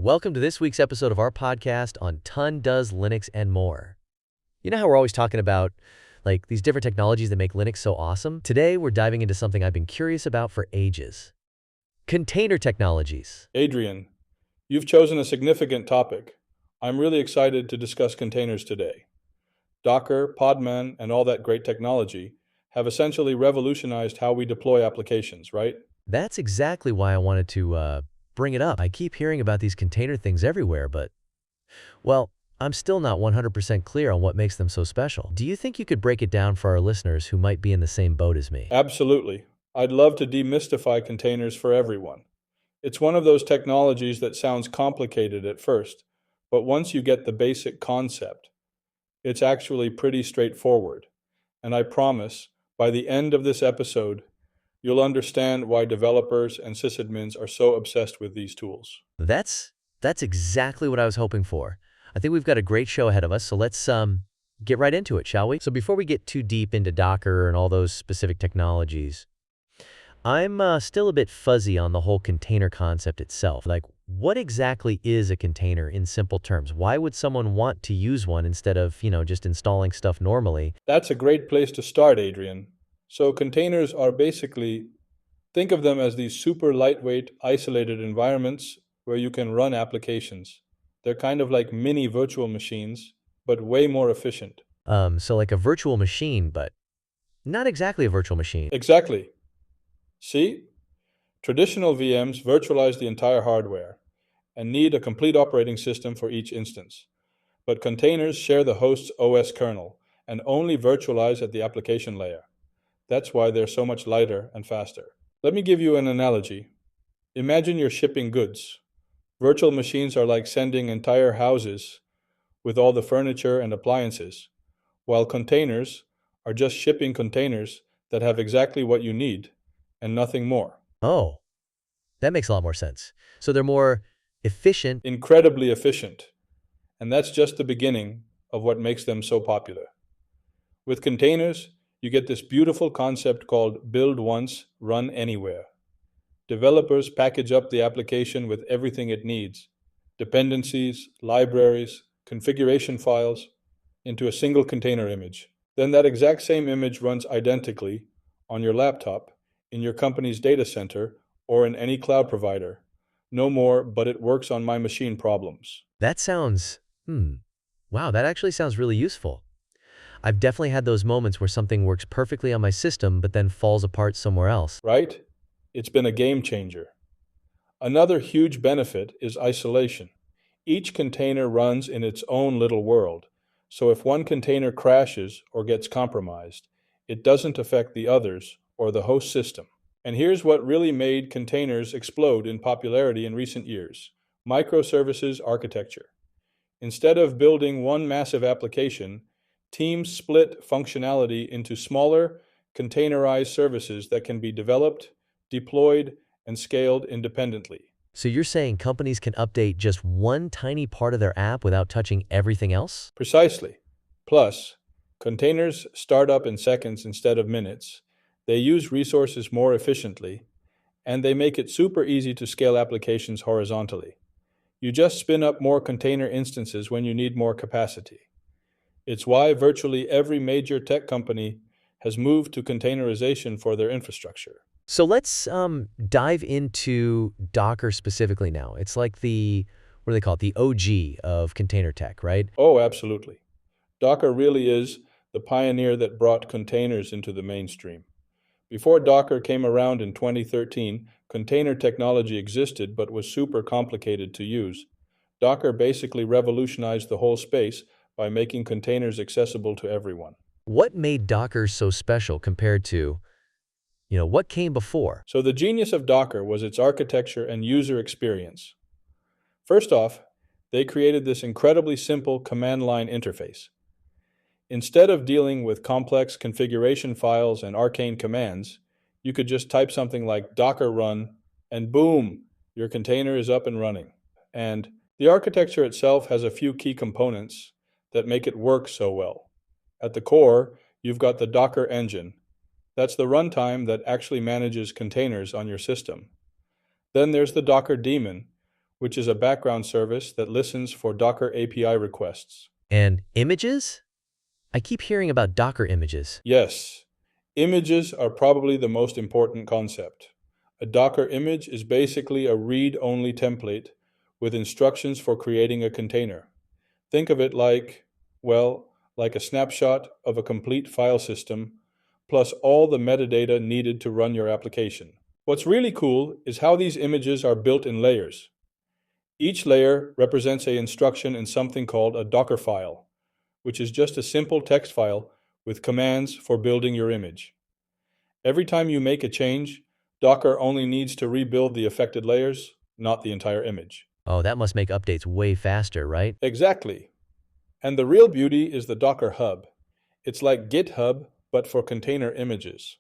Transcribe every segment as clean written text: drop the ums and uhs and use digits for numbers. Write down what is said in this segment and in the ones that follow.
Welcome to this week's episode of our podcast on Ton Does Linux and More. You know how we're always talking about these different technologies that make Linux so awesome? Today we're diving into something I've been curious about for ages. Container technologies. Adrian, you've chosen a significant topic. I'm really excited to discuss containers today. Docker, Podman, and all that great technology have essentially revolutionized how we deploy applications, right? That's exactly why I wanted to bring it up. I keep hearing about these container things everywhere, but, well, I'm still not 100% clear on what makes them so special. Do you think you could break it down for our listeners who might be in the same boat as me? Absolutely. I'd love to demystify containers for everyone. It's one of those technologies that sounds complicated at first, but once you get the basic concept, it's actually pretty straightforward. And I promise, by the end of this episode, you'll understand why developers and sysadmins are so obsessed with these tools. That's exactly what I was hoping for. I think we've got a great show ahead of us, so let's get right into it, shall we? So before we get too deep into Docker and all those specific technologies, I'm still a bit fuzzy on the whole container concept itself. What exactly is a container in simple terms? Why would someone want to use one instead of, just installing stuff normally? That's a great place to start, Adrian. So containers are basically, think of them as these super lightweight, isolated environments where you can run applications. They're kind of like mini virtual machines, but way more efficient. So like a virtual machine, but not exactly a virtual machine. Exactly. See? Traditional VMs virtualize the entire hardware and need a complete operating system for each instance. But containers share the host's OS kernel and only virtualize at the application layer. That's why they're so much lighter and faster. Let me give you an analogy. Imagine you're shipping goods. Virtual machines are like sending entire houses with all the furniture and appliances, while containers are just shipping containers that have exactly what you need and nothing more. Oh, that makes a lot more sense. So they're more efficient. Incredibly efficient. And that's just the beginning of what makes them so popular. With containers, you get this beautiful concept called build once, run anywhere. Developers package up the application with everything it needs, dependencies, libraries, configuration files, into a single container image. Then that exact same image runs identically on your laptop, in your company's data center, or in any cloud provider. No more, but it works on my machine problems. That sounds, wow, that actually sounds really useful. I've definitely had those moments where something works perfectly on my system but then falls apart somewhere else. Right? It's been a game changer. Another huge benefit is isolation. Each container runs in its own little world, so if one container crashes or gets compromised, it doesn't affect the others or the host system. And here's what really made containers explode in popularity in recent years: microservices architecture. Instead of building one massive application, teams split functionality into smaller, containerized services that can be developed, deployed, and scaled independently. So you're saying companies can update just one tiny part of their app without touching everything else? Precisely. Plus, containers start up in seconds instead of minutes. They use resources more efficiently, and they make it super easy to scale applications horizontally. You just spin up more container instances when you need more capacity. It's why virtually every major tech company has moved to containerization for their infrastructure. So let's dive into Docker specifically now. It's like what do they call it, the OG of container tech, right? Oh, absolutely. Docker really is the pioneer that brought containers into the mainstream. Before Docker came around in 2013, container technology existed but was super complicated to use. Docker basically revolutionized the whole space by making containers accessible to everyone. What made Docker so special compared to, what came before? So the genius of Docker was its architecture and user experience. First off, they created this incredibly simple command line interface. Instead of dealing with complex configuration files and arcane commands, you could just type something like docker run, and boom, your container is up and running. And the architecture itself has a few key components that make it work so well. At the core, you've got the Docker engine. That's the runtime that actually manages containers on your system. Then there's the Docker daemon, which is a background service that listens for Docker API requests. And images? I keep hearing about Docker images. Yes, images are probably the most important concept. A Docker image is basically a read-only template with instructions for creating a container. Think of it like, well, like a snapshot of a complete file system, plus all the metadata needed to run your application. What's really cool is how these images are built in layers. Each layer represents an instruction in something called a Docker file, which is just a simple text file with commands for building your image. Every time you make a change, Docker only needs to rebuild the affected layers, not the entire image. Oh, that must make updates way faster, right? Exactly. And the real beauty is the Docker Hub. It's like GitHub, but for container images.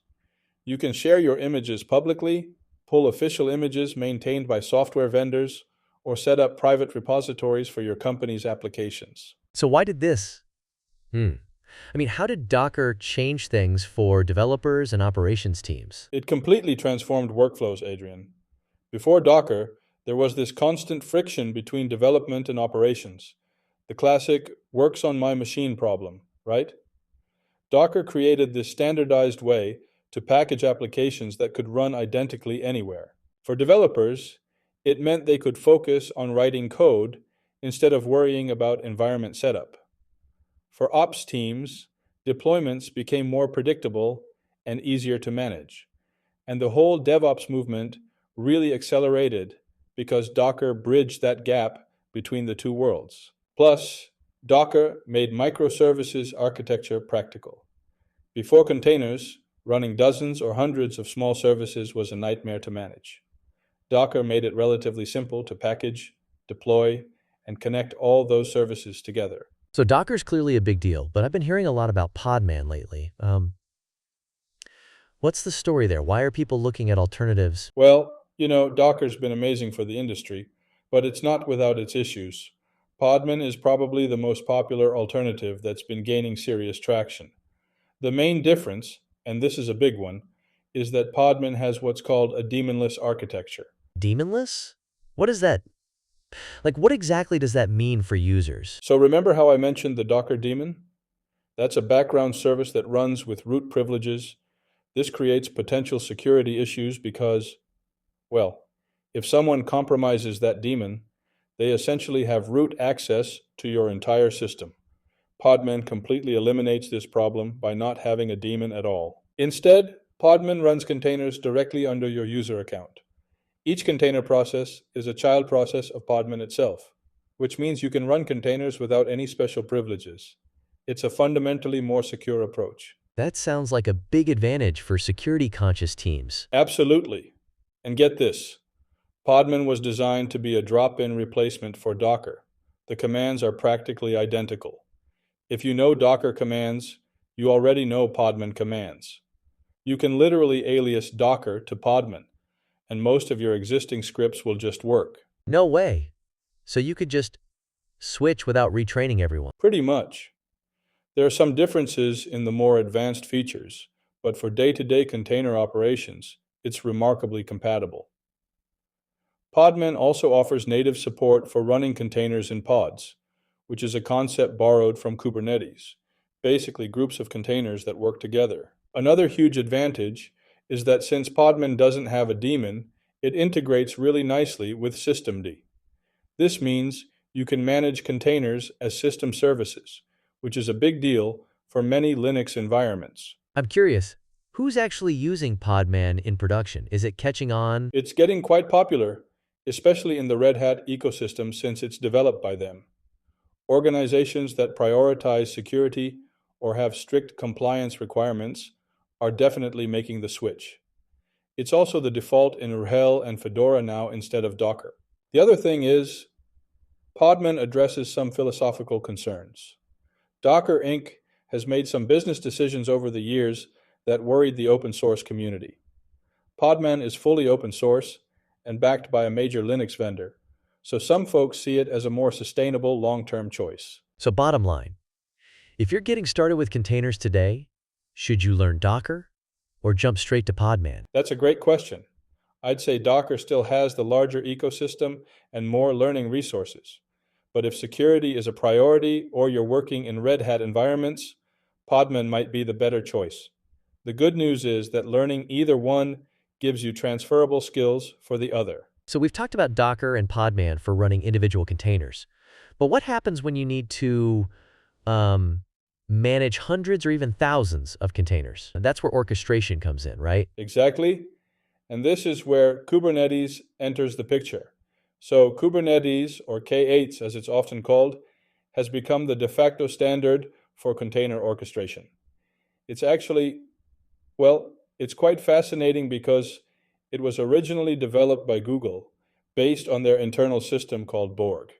You can share your images publicly, pull official images maintained by software vendors, or set up private repositories for your company's applications. So why did this? How did Docker change things for developers and operations teams? It completely transformed workflows, Adrian. Before Docker, there was this constant friction between development and operations. The classic works on my machine problem, right? Docker created this standardized way to package applications that could run identically anywhere. For developers, it meant they could focus on writing code instead of worrying about environment setup. For ops teams, deployments became more predictable and easier to manage. And the whole DevOps movement really accelerated because Docker bridged that gap between the two worlds. Plus, Docker made microservices architecture practical. Before containers, running dozens or hundreds of small services was a nightmare to manage. Docker made it relatively simple to package, deploy, and connect all those services together. So Docker's clearly a big deal, but I've been hearing a lot about Podman lately. What's the story there? Why are people looking at alternatives? Well, Docker's been amazing for the industry, but it's not without its issues. Podman is probably the most popular alternative that's been gaining serious traction. The main difference, and this is a big one, is that Podman has what's called a daemonless architecture. Daemonless? What is that? What exactly does that mean for users? So remember how I mentioned the Docker daemon? That's a background service that runs with root privileges. This creates potential security issues because, well, if someone compromises that daemon, they essentially have root access to your entire system. Podman completely eliminates this problem by not having a daemon at all. Instead, Podman runs containers directly under your user account. Each container process is a child process of Podman itself, which means you can run containers without any special privileges. It's a fundamentally more secure approach. That sounds like a big advantage for security-conscious teams. Absolutely. And get this, Podman was designed to be a drop-in replacement for Docker. The commands are practically identical. If you know Docker commands, you already know Podman commands. You can literally alias Docker to Podman, and most of your existing scripts will just work. No way. So you could just switch without retraining everyone. Pretty much. There are some differences in the more advanced features, but for day-to-day container operations, it's remarkably compatible. Podman also offers native support for running containers in pods, which is a concept borrowed from Kubernetes, basically groups of containers that work together. Another huge advantage is that since Podman doesn't have a daemon, it integrates really nicely with systemd. This means you can manage containers as system services, which is a big deal for many Linux environments. I'm curious, who's actually using Podman in production? Is it catching on? It's getting quite popular, especially in the Red Hat ecosystem since it's developed by them. Organizations that prioritize security or have strict compliance requirements are definitely making the switch. It's also the default in RHEL and Fedora now instead of Docker. The other thing is, Podman addresses some philosophical concerns. Docker Inc. has made some business decisions over the years that worried the open source community. Podman is fully open source and backed by a major Linux vendor, so some folks see it as a more sustainable long-term choice. So bottom line, if you're getting started with containers today, should you learn Docker or jump straight to Podman? That's a great question. I'd say Docker still has the larger ecosystem and more learning resources. But if security is a priority or you're working in Red Hat environments, Podman might be the better choice. The good news is that learning either one gives you transferable skills for the other. So we've talked about Docker and Podman for running individual containers. But what happens when you need to um, manage hundreds or even thousands of containers? And that's where orchestration comes in, right? Exactly. And this is where Kubernetes enters the picture. So Kubernetes, or K8s as it's often called, has become the de facto standard for container orchestration. It's actually, well, it's quite fascinating because it was originally developed by Google based on their internal system called Borg,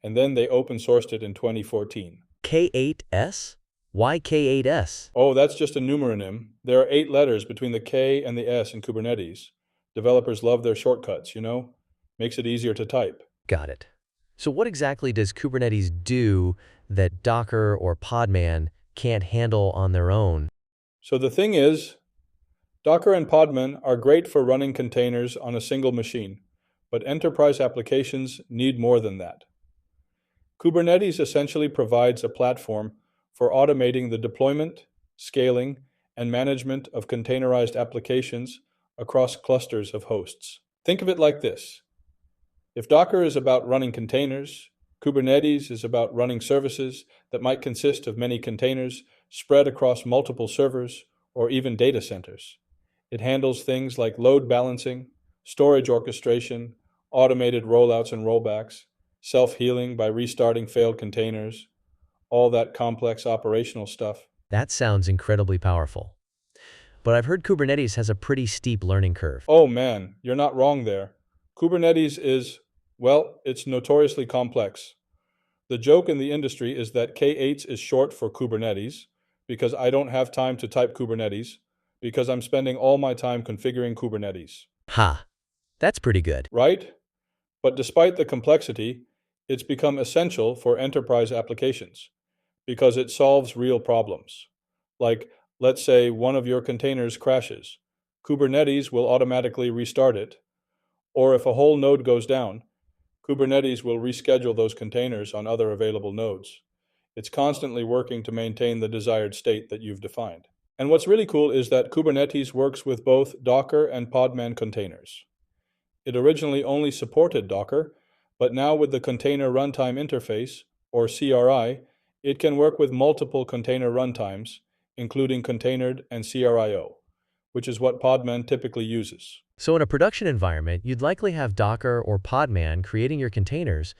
and then they open sourced it in 2014. K8s? Why K8s? Oh, that's just a numeronym. There are 8 letters between the K and the S in Kubernetes. Developers love their shortcuts, you know? Makes it easier to type. Got it. So what exactly does Kubernetes do that Docker or Podman can't handle on their own? So the thing is, Docker and Podman are great for running containers on a single machine, but enterprise applications need more than that. Kubernetes essentially provides a platform for automating the deployment, scaling, and management of containerized applications across clusters of hosts. Think of it like this. If Docker is about running containers, Kubernetes is about running services that might consist of many containers spread across multiple servers or even data centers. It handles things like load balancing, storage orchestration, automated rollouts and rollbacks, self-healing by restarting failed containers, all that complex operational stuff. That sounds incredibly powerful. But I've heard Kubernetes has a pretty steep learning curve. Oh man, you're not wrong there. Kubernetes is, well, it's notoriously complex. The joke in the industry is that K8s is short for Kubernetes because I don't have time to type Kubernetes because I'm spending all my time configuring Kubernetes. Ha, that's pretty good. Right? But despite the complexity, it's become essential for enterprise applications because it solves real problems. Like, let's say one of your containers crashes. Kubernetes will automatically restart it. Or if a whole node goes down, Kubernetes will reschedule those containers on other available nodes. It's constantly working to maintain the desired state that you've defined. And what's really cool is that Kubernetes works with both Docker and Podman containers. It originally only supported Docker, but now with the Container Runtime Interface, or CRI, it can work with multiple container runtimes, including Containered and CRIO, which is what Podman typically uses. So in a production environment, you'd likely have Docker or Podman creating your containers,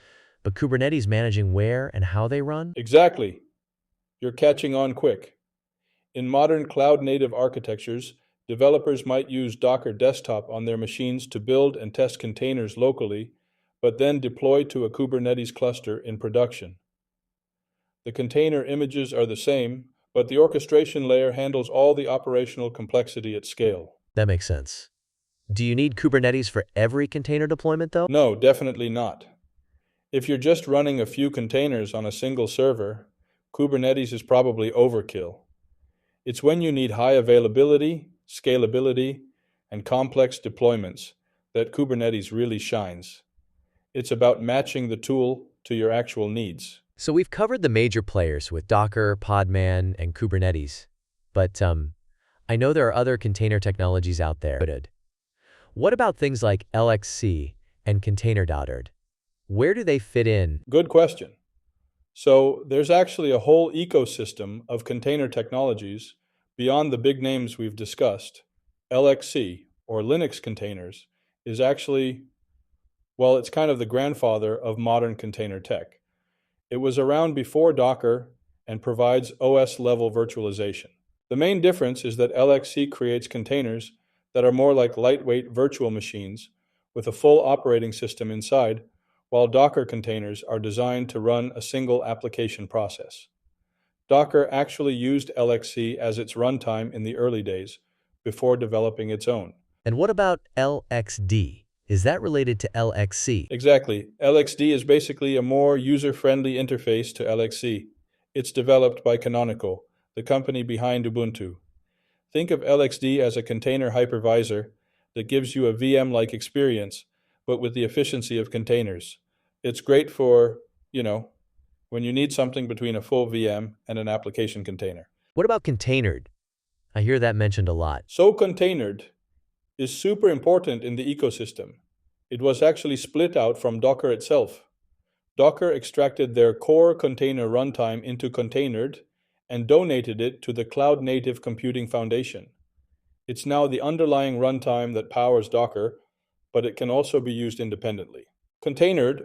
but Kubernetes managing where and how they run? Exactly. You're catching on quick. In modern cloud-native architectures, developers might use Docker Desktop on their machines to build and test containers locally, but then deploy to a Kubernetes cluster in production. The container images are the same, but the orchestration layer handles all the operational complexity at scale. That makes sense. Do you need Kubernetes for every container deployment, though? No, definitely not. If you're just running a few containers on a single server, Kubernetes is probably overkill. It's when you need high availability, scalability, and complex deployments that Kubernetes really shines. It's about matching the tool to your actual needs. So we've covered the major players with Docker, Podman, and Kubernetes. But I know there are other container technologies out there. What about things like LXC and Container.erd? Where do they fit in? Good question. So there's actually a whole ecosystem of container technologies beyond the big names we've discussed. LXC, or Linux containers, is actually, well, it's kind of the grandfather of modern container tech. It was around before Docker and provides OS-level virtualization. The main difference is that LXC creates containers that are more like lightweight virtual machines with a full operating system inside, while Docker containers are designed to run a single application process. Docker actually used LXC as its runtime in the early days, before developing its own. And what about LXD? Is that related to LXC? Exactly. LXD is basically a more user-friendly interface to LXC. It's developed by Canonical, the company behind Ubuntu. Think of LXD as a container hypervisor that gives you a VM-like experience, but with the efficiency of containers. It's great for, you know, when you need something between a full VM and an application container. What about containered? I hear that mentioned a lot. So containered is super important in the ecosystem. It was actually split out from Docker itself. Docker extracted their core container runtime into containered and donated it to the Cloud Native Computing Foundation. It's now the underlying runtime that powers Docker, but it can also be used independently. Containered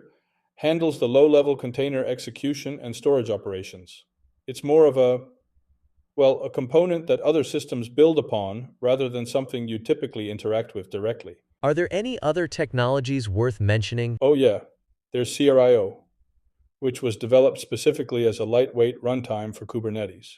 handles the low-level container execution and storage operations. It's more of a component that other systems build upon rather than something you typically interact with directly. Are there any other technologies worth mentioning? Oh yeah, there's CRIO, which was developed specifically as a lightweight runtime for Kubernetes.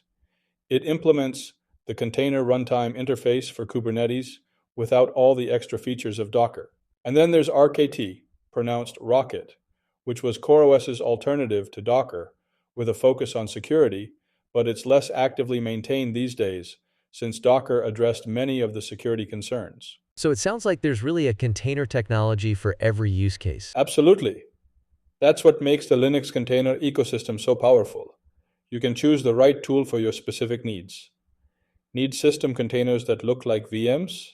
It implements the container runtime interface for Kubernetes without all the extra features of Docker. And then there's RKT, pronounced Rocket, which was CoreOS's alternative to Docker with a focus on security, but it's less actively maintained these days since Docker addressed many of the security concerns. So it sounds like there's really a container technology for every use case. Absolutely. That's what makes the Linux container ecosystem so powerful. You can choose the right tool for your specific needs. Need system containers that look like VMs?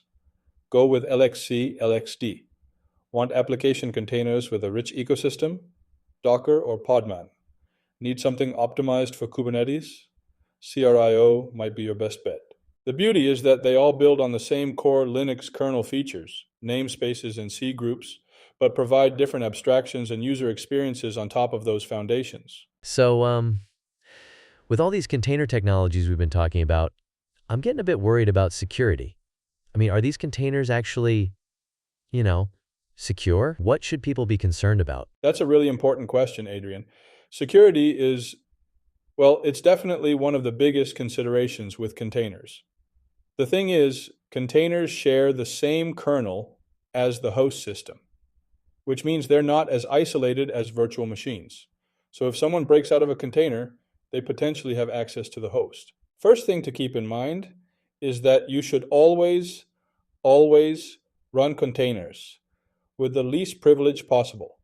Go with LXC, LXD. Want application containers with a rich ecosystem? Docker or Podman. Need something optimized for Kubernetes? CRIO might be your best bet. The beauty is that they all build on the same core Linux kernel features, namespaces and C groups, but provide different abstractions and user experiences on top of those foundations. So, with all these container technologies we've been talking about, I'm getting a bit worried about security. I mean, are these containers actually, secure? What should people be concerned about? That's a really important question, Adrian. Security is, it's definitely one of the biggest considerations with containers. The thing is, containers share the same kernel as the host system, which means they're not as isolated as virtual machines. So if someone breaks out of a container, they potentially have access to the host. First thing to keep in mind is that you should always run containers with the least privilege possible.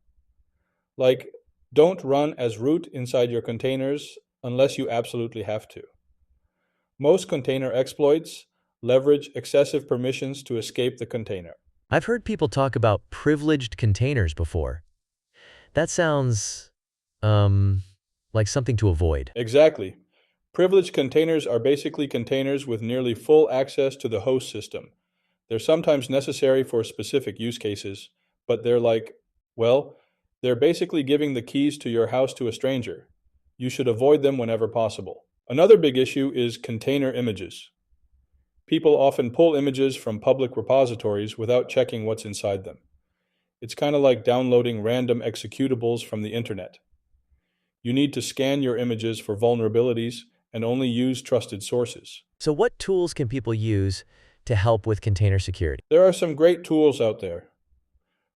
Like, don't run as root inside your containers unless you absolutely have to. Most container exploits leverage excessive permissions to escape the container. I've heard people talk about privileged containers before. That sounds, like something to avoid. Exactly. Privileged containers are basically containers with nearly full access to the host system. They're sometimes necessary for specific use cases, but they're basically giving the keys to your house to a stranger. You should avoid them whenever possible. Another big issue is container images. People often pull images from public repositories without checking what's inside them. It's kind of like downloading random executables from the internet. You need to scan your images for vulnerabilities and only use trusted sources. So what tools can people use to help with container security? There are some great tools out there.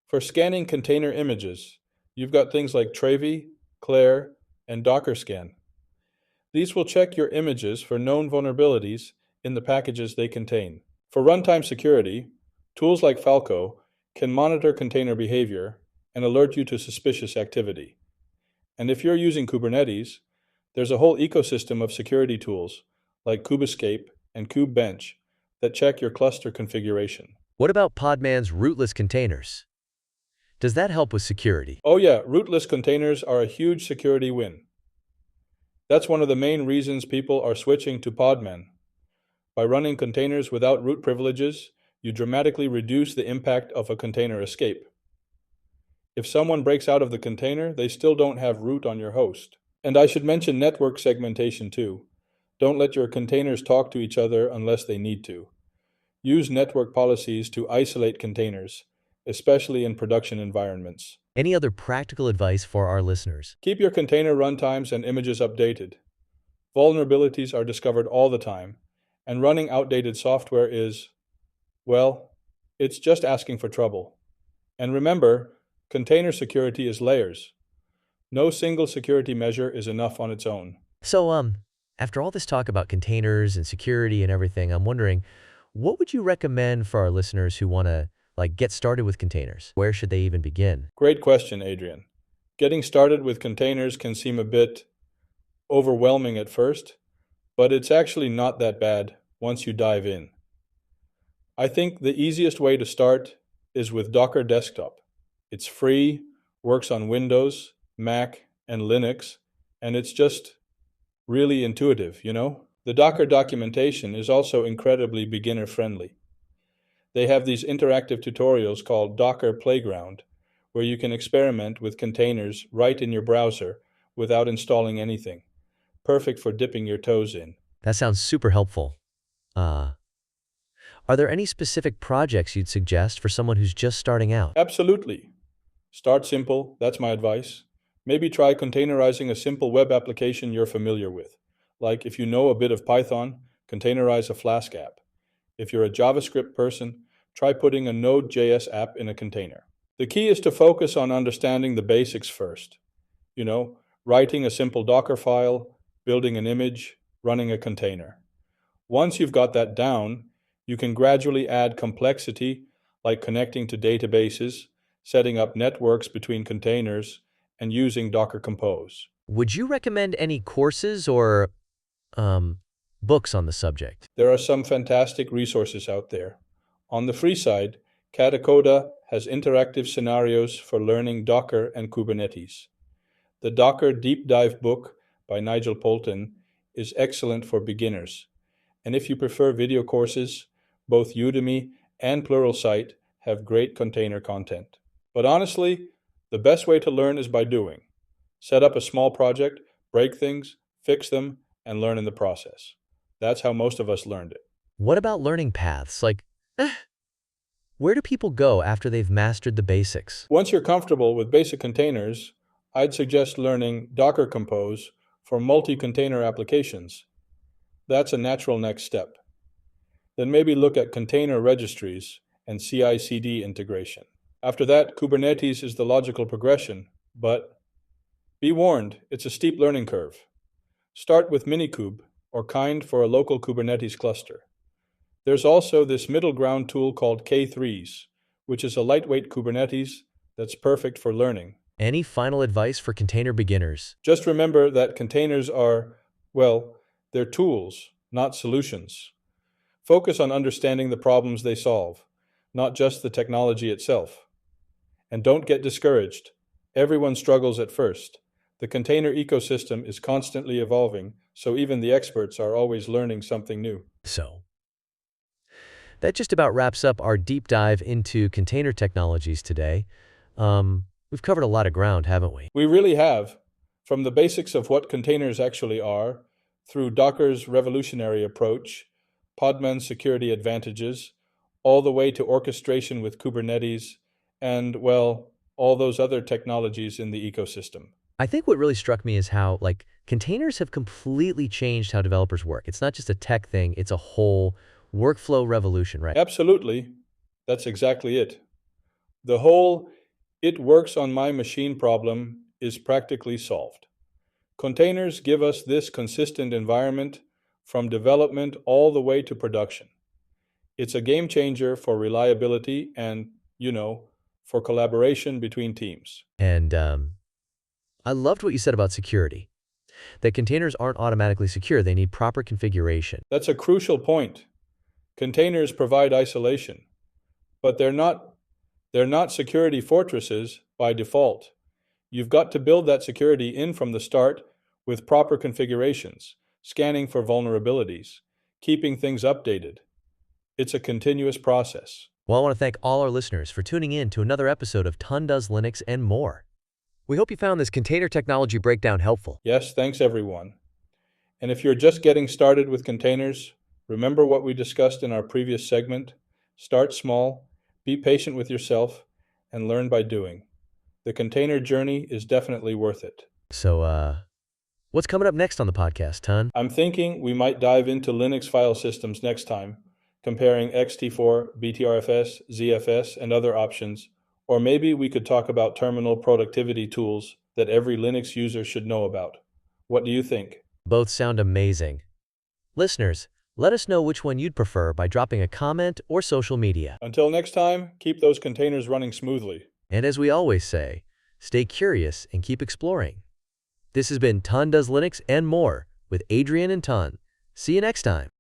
For scanning container images, you've got things like Trevi, Claire, and Docker Scan. These will check your images for known vulnerabilities in the packages they contain. For runtime security, tools like Falco can monitor container behavior and alert you to suspicious activity. And if you're using Kubernetes, there's a whole ecosystem of security tools like Kubescape and Kubebench that check your cluster configuration. What about Podman's rootless containers? Does that help with security? Oh yeah, rootless containers are a huge security win. That's one of the main reasons people are switching to Podman. By running containers without root privileges, you dramatically reduce the impact of a container escape. If someone breaks out of the container, they still don't have root on your host. And I should mention network segmentation too. Don't let your containers talk to each other unless they need to. Use network policies to isolate containers, especially in production environments. Any other practical advice for our listeners? Keep your container runtimes and images updated. Vulnerabilities are discovered all the time, and running outdated software is, it's just asking for trouble. And remember, container security is layers. No single security measure is enough on its own. So, after all this talk about containers and security and everything, I'm wondering, What would you recommend for our listeners who want to get started with containers? Where should they even begin? Great question, Adrian. Getting started with containers can seem a bit overwhelming at first, but it's actually not that bad once you dive in. I think the easiest way to start is with Docker Desktop. It's free, works on Windows, Mac, and Linux, and it's just really intuitive. The Docker documentation is also incredibly beginner friendly. They have these interactive tutorials called Docker Playground, where you can experiment with containers right in your browser without installing anything. Perfect for dipping your toes in. That sounds super helpful. Uh, are there any specific projects you'd suggest for someone who's just starting out? Absolutely. Start simple, that's my advice. Maybe try containerizing a simple web application you're familiar with. Like if you know a bit of Python, containerize a Flask app. If you're a JavaScript person, try putting a Node.js app in a container. The key is to focus on understanding the basics first. You know, writing a simple Docker file, building an image, running a container. Once you've got that down, you can gradually add complexity like connecting to databases, setting up networks between containers, and using Docker Compose. Would you recommend any courses or books on the subject? There are some fantastic resources out there. On the free side, Katacoda has interactive scenarios for learning Docker and Kubernetes. The Docker Deep Dive book by Nigel Poulton is excellent for beginners. And if you prefer video courses, both Udemy and Pluralsight have great container content. But honestly, the best way to learn is by doing. Set up a small project, break things, fix them, and learn in the process. That's how most of us learned it. What about learning paths? Where do people go after they've mastered the basics? Once you're comfortable with basic containers, I'd suggest learning Docker Compose for multi-container applications. That's a natural next step. Then maybe look at container registries and CI/CD integration. After that, Kubernetes is the logical progression, but be warned, it's a steep learning curve. Start with Minikube or Kind for a local Kubernetes cluster. There's also this middle ground tool called K3s, which is a lightweight Kubernetes that's perfect for learning. Any final advice for container beginners? Just remember that containers are, well, they're tools, not solutions. Focus on understanding the problems they solve, not just the technology itself. And don't get discouraged. Everyone struggles at first. The container ecosystem is constantly evolving, so even the experts are always learning something new. So, that just about wraps up our deep dive into container technologies today. We've covered a lot of ground, haven't we? We really have. From the basics of what containers actually are, through Docker's revolutionary approach, Podman's security advantages, all the way to orchestration with Kubernetes, and, well, all those other technologies in the ecosystem. I think what really struck me is how, containers have completely changed how developers work. It's not just a tech thing, it's a whole workflow revolution, right? Absolutely. That's exactly it. The whole "it works on my machine" problem is practically solved. Containers give us this consistent environment from development all the way to production. It's a game changer for reliability and, for collaboration between teams. And I loved what you said about security. That containers aren't automatically secure, they need proper configuration. That's a crucial point. Containers provide isolation, but they're not security fortresses by default. You've got to build that security in from the start with proper configurations, scanning for vulnerabilities, keeping things updated. It's a continuous process. Well, I want to thank all our listeners for tuning in to another episode of Ton Does Linux and More. We hope you found this container technology breakdown helpful. Yes, thanks everyone. And if you're just getting started with containers, remember what we discussed in our previous segment. Start small, be patient with yourself, and learn by doing. The container journey is definitely worth it. So, what's coming up next on the podcast, Ton? I'm thinking we might dive into Linux file systems next time, comparing XT4, BTRFS, ZFS, and other options. Or maybe we could talk about terminal productivity tools that every Linux user should know about. What do you think? Both sound amazing. Listeners, Let us know which one you'd prefer by dropping a comment or social media. Until next time, keep those containers running smoothly. And as we always say, stay curious and keep exploring. This has been Ton Does Linux and More with Adrian and Ton. See you next time.